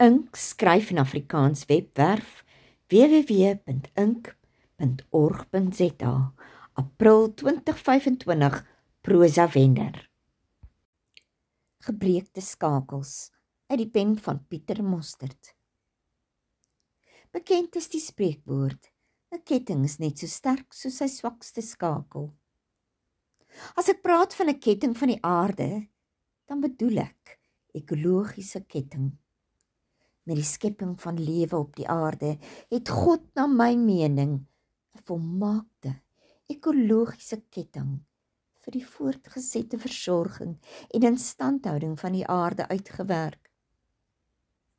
Ink skryf in Afrikaans webwerf www.ink.org.za April 2025 prosa wender. Gebreekte skakels uit die pen van Pieter Mostert. Bekend is die spreekwoord: 'n ketting is net so sterk soos sy swakste skakel. As ek praat van 'n ketting van die aarde, dan bedoel ek ekologiese ketting. Met die skepping van lewe op die aarde het God, na my mening, 'n volmaakte ekologiese ketting vir die voortgesette versorging en instandhouding van die aarde uitgewerk.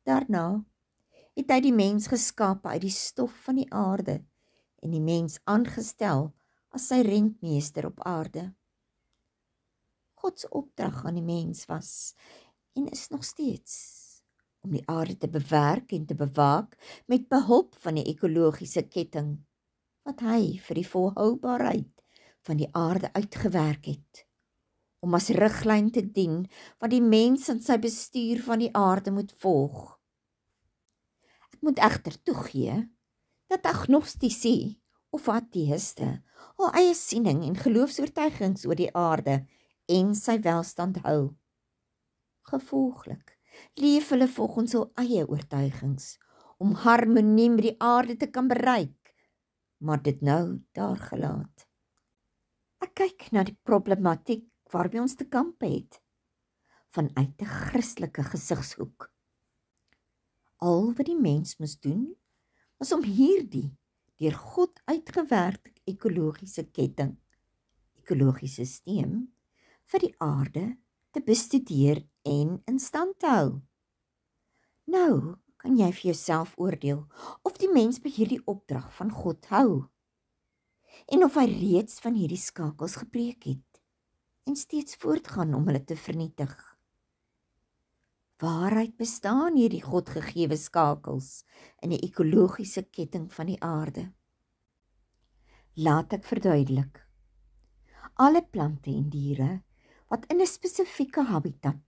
Daarna het hy die mens geskape uit die stof van die aarde en die mens aangestel as sy rentmeester op aarde. God se opdrag aan die mens was en is nog steeds om die aarde te bewerk en te bewaak met behulp van die ekologiese ketting wat hy vir die volhoubaarheid van die aarde uitgewerk het, om as riglyn te dien wat die mens in sy bestuur van die aarde moet volg. Ek moet egter toegee dat agnostici of ateïste hul eie siening en geloofsoortuigings oor die aarde en sy welstand hou. Gevolglik leef hulle volgens hul eie oortuigings om harmonie met die aarde te kan bereik, maar dit nou daar gelaat. Ek kyk na die problematiek waarmee ons te kampe het, vanuit 'n Christelike gesigshoek. Al wat die mens moes doen, was om hierdie deur God uitgewerkte ekologiese ketting, ekologiese sisteem, vir die aarde te bestudeer en in stand te hou. Nou kan jy vir jouself oordeel of die mens by hierdie opdrag van God hou en of hy reeds van hierdie skakels gebreek het en steeds voortgaan om hulle te vernietig. Waaruit bestaan hierdie Godgegewe skakels in die ekologiese ketting van die aarde? Laat ek verduidelik. Alle plante en diere wat in 'n spesifieke habitat,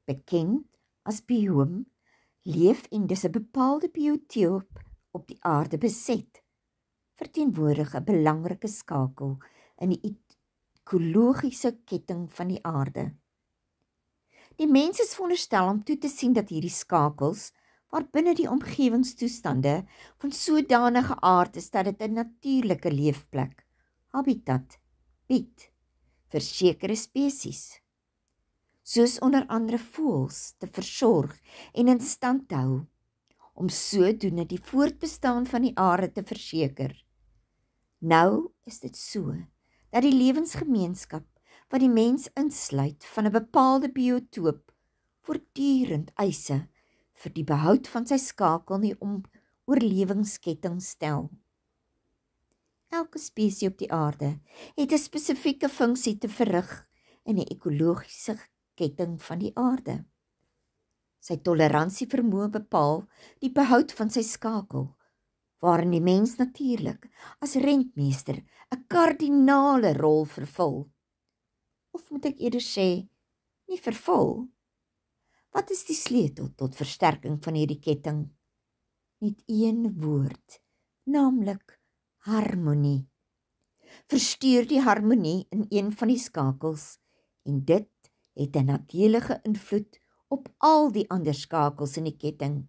bekend as bioom, leef en dis 'n bepaalde biotoop op die aarde beset, verteenwoordig 'n belangrike skakel in die ekologiese ketting van die aarde. Die mens is veronderstel om toe te sien dat hierdie skakels, waarbinne die omgewingstoestande van sodanige aard is dat dit 'n natuurlike leefplek, habitat, bied vir sekere spesies, soos onder andere voëls, te versorg en in stand te hou, om sodoende die voortbestaan van die aarde te verseker. Nou is dit so, dat die lewensgemeenskap wat die mens insluit van 'n bepaalde biotoop voortdurend eise vir die behoud van sy skakel in die oorlewingsketting stel. Elke spesies op die aarde het 'n spesifieke funksie te verrig in die ekologiese ketting van die aarde. Sy toleransie-vermoë bepaal die behoud van sy skakel, waarin die mens natuurlik as rentmeester 'n kardinale rol vervul. Of moet ek eerder sê, nie vervul. Wat is die sleutel tot versterking van hierdie ketting? Net een woord, naamlik harmonie. Verstuur die harmonie in een van die skakels en dit het 'n nadelige invloed op al die ander skakels in die ketting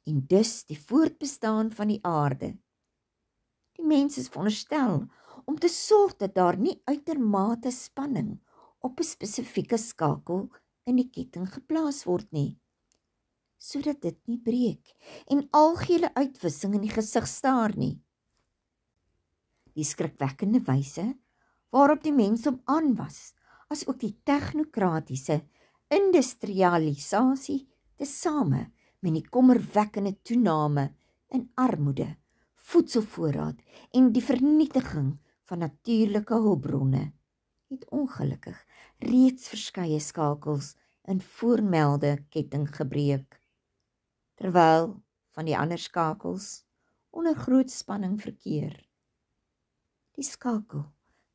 en dus die voortbestaan van die aarde. Die mens is veronderstel om te sorg dat daar nie uitermate spanning op 'n spesifieke skakel in die ketting geplaas word nie, sodat dit nie breek en algehele uitwissing in die gesig staar nie. Die skrikwekkende wyse waarop die mens hom aanwas, as ook die technokratiese industrialisasie tesame met die kommerwekkende toename in armoede, voedselvoorraad en die vernietiging van natuurlike hulpbronne, het ongelukkig reeds verskeie skakels in voormelde ketting gebreek, terwyl van die ander skakels onder groot spanning verkeer. Die skakel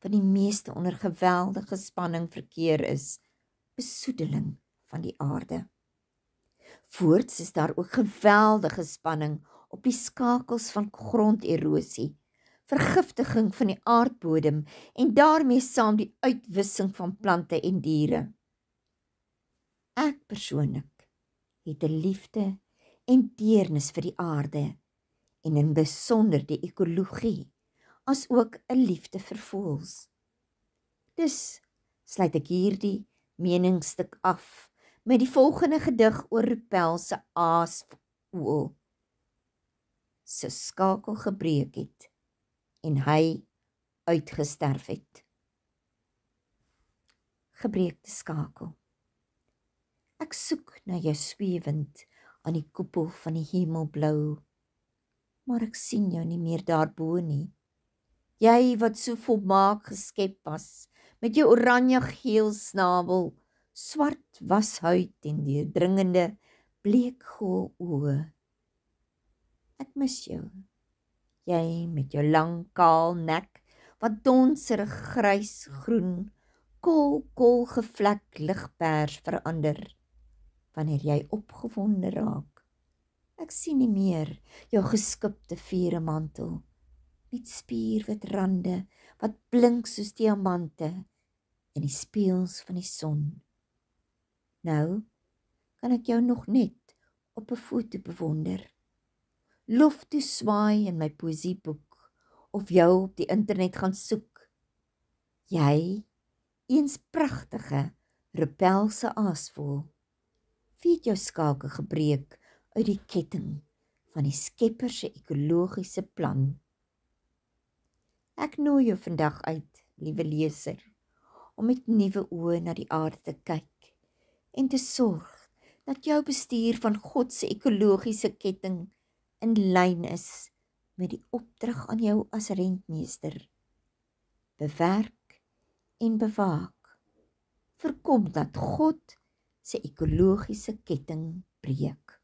wat die meeste onder geweldige spanning verkeer is, besoedeling van die aarde. Voorts is daar ook geweldige spanning op die skakels van gronderosie, vergiftiging van die aardbodem en daarmee saam die uitwissing van plante en diere. Ek persoonlik het 'n liefde en deernis vir die aarde en in besonder die ekologie, as ook 'n liefde vir voëls. Dus sluit ek hierdie meningsstuk af met die volgende gedig oor Rupel se aasvoël se skakel gebreek het en hy uitgesterf het. Gebreekte skakel. Ek soek na jou swewend aan die koepel van die hemelblou, maar ek sien jou nie meer daarbo nie. Jy wat so volmaak geskep was, met jou oranje-geel snabel, swart washuid en deurdringende bleekgeel oë. Ek mis jou. Jy met jou lang kaal nek, wat donserig grys-groen, kool gevlek ligpers verander, wanneer jy opgewonde raak. Ek sien nie meer jou geskipte vieremantel, met spierwit rande, wat blink soos diamante, in die speels van die son. Nou kan ek jou nog net op 'n foto bewonder. Lof toe swaai in my poesieboek, of jou op die internet gaan soek. Jy, eens pragtige, Rupelse aasvoël, wie het jou skakel gebreek uit die ketting van die Skepper se ekologiese plan? Ek nooi jou vandag uit, liewe leser, om met nuwe oë na die aarde te kyk en te sorg dat jou bestuur van God se ekologiese ketting in lyn is met die opdrag aan jou as rentmeester. Bewerk en bewaak. Voorkom dat God se ekologiese ketting breek.